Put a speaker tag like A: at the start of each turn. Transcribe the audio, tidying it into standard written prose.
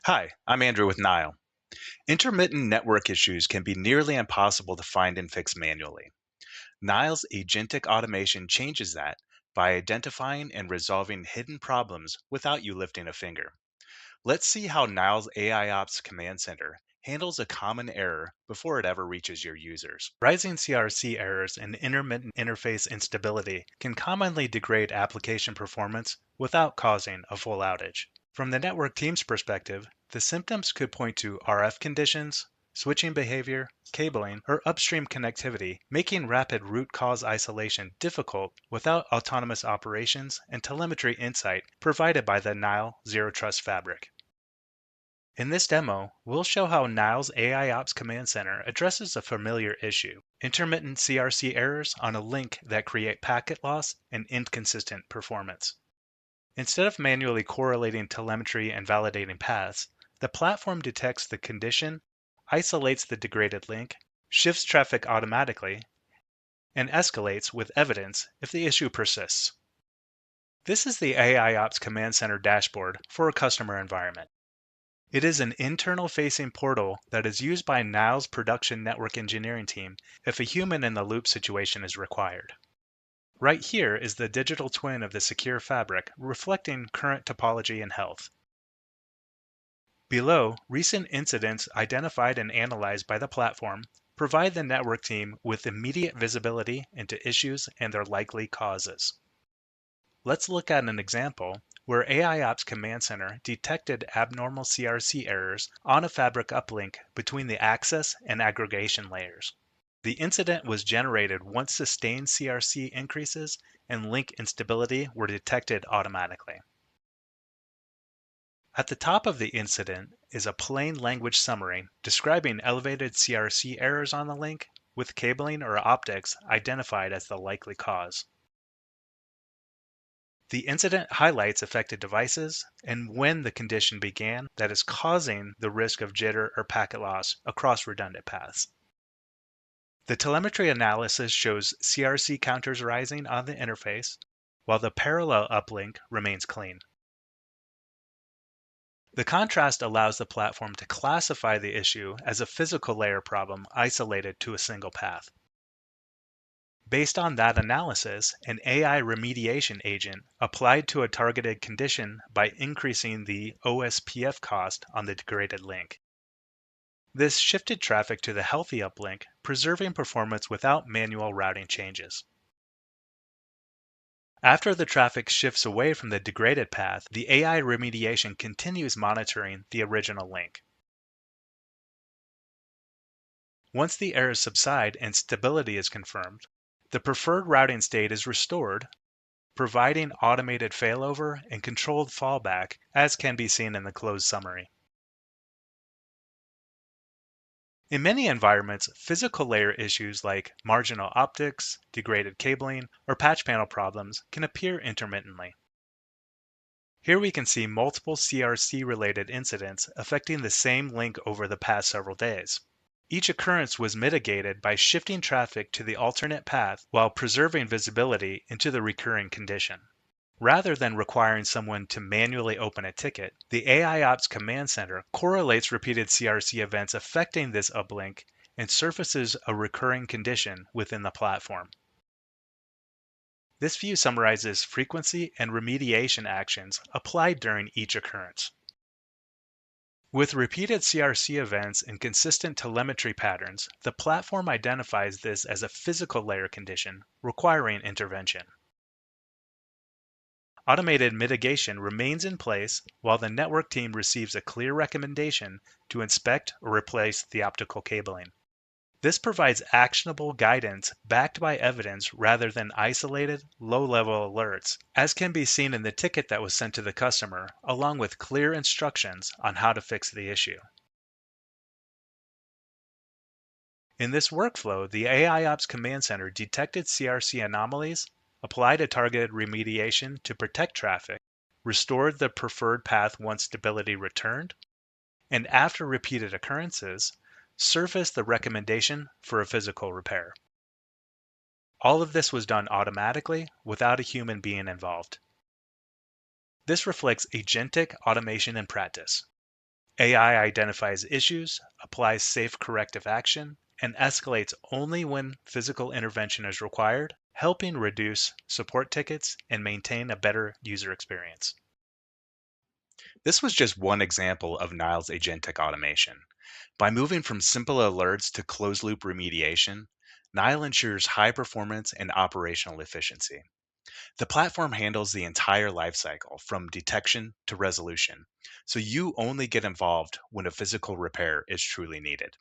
A: Hi, I'm Andrew with Nile. Intermittent network issues can be nearly impossible to find and fix manually. Nile's agentic automation changes that by identifying and resolving hidden problems without you lifting a finger. Let's see how Nile's AIOps command center handles a common error before it ever reaches your users. Rising CRC errors and intermittent interface instability can commonly degrade application performance without causing a full outage. From the network team's perspective, the symptoms could point to RF conditions, switching behavior, cabling, or upstream connectivity, making rapid root cause isolation difficult without autonomous operations and telemetry insight provided by the Nile Zero Trust Fabric. In this demo, we'll show how Nile's AIOps Command Center addresses a familiar issue: intermittent CRC errors on a link that create packet loss and inconsistent performance. Instead of manually correlating telemetry and validating paths, the platform detects the condition, isolates the degraded link, shifts traffic automatically, and escalates with evidence if the issue persists. This is the AIOps Command Center dashboard for a customer environment. It is an internal-facing portal that is used by Nile's production network engineering team if a human-in-the-loop situation is required. Right here is the digital twin of the secure fabric reflecting current topology and health. Below, recent incidents identified and analyzed by the platform provide the network team with immediate visibility into issues and their likely causes. Let's look at an example where AIOps Command Center detected abnormal CRC errors on a fabric uplink between the access and aggregation layers. The incident was generated once sustained CRC increases and link instability were detected automatically. At the top of the incident is a plain language summary describing elevated CRC errors on the link with cabling or optics identified as the likely cause. The incident highlights affected devices and when the condition began that is causing the risk of jitter or packet loss across redundant paths. The telemetry analysis shows CRC counters rising on the interface, while the parallel uplink remains clean. The contrast allows the platform to classify the issue as a physical layer problem isolated to a single path. Based on that analysis, an AI remediation agent applied to a targeted condition by increasing the OSPF cost on the degraded link. This shifted traffic to the healthy uplink, preserving performance without manual routing changes. After the traffic shifts away from the degraded path, the AI remediation continues monitoring the original link. Once the errors subside and stability is confirmed, the preferred routing state is restored, providing automated failover and controlled fallback, as can be seen in the closed summary. In many environments, physical layer issues like marginal optics, degraded cabling, or patch panel problems can appear intermittently. Here we can see multiple CRC-related incidents affecting the same link over the past several days. Each occurrence was mitigated by shifting traffic to the alternate path while preserving visibility into the recurring condition. Rather than requiring someone to manually open a ticket, the AIOps Command Center correlates repeated CRC events affecting this uplink and surfaces a recurring condition within the platform. This view summarizes frequency and remediation actions applied during each occurrence. With repeated CRC events and consistent telemetry patterns, the platform identifies this as a physical layer condition requiring intervention. Automated mitigation remains in place while the network team receives a clear recommendation to inspect or replace the optical cabling. This provides actionable guidance backed by evidence rather than isolated, low-level alerts, as can be seen in the ticket that was sent to the customer, along with clear instructions on how to fix the issue. In this workflow, the AIOps Command Center detected CRC anomalies, applied a targeted remediation to protect traffic, restored the preferred path once stability returned, and after repeated occurrences, surfaced the recommendation for a physical repair. All of this was done automatically without a human being involved. This reflects agentic automation in practice. AI identifies issues, applies safe corrective action, and escalates only when physical intervention is required, helping reduce support tickets and maintain a better user experience. This was just one example of Nile's agentic automation. By moving from simple alerts to closed loop remediation, Nile ensures high performance and operational efficiency. The platform handles the entire lifecycle from detection to resolution, so you only get involved when a physical repair is truly needed.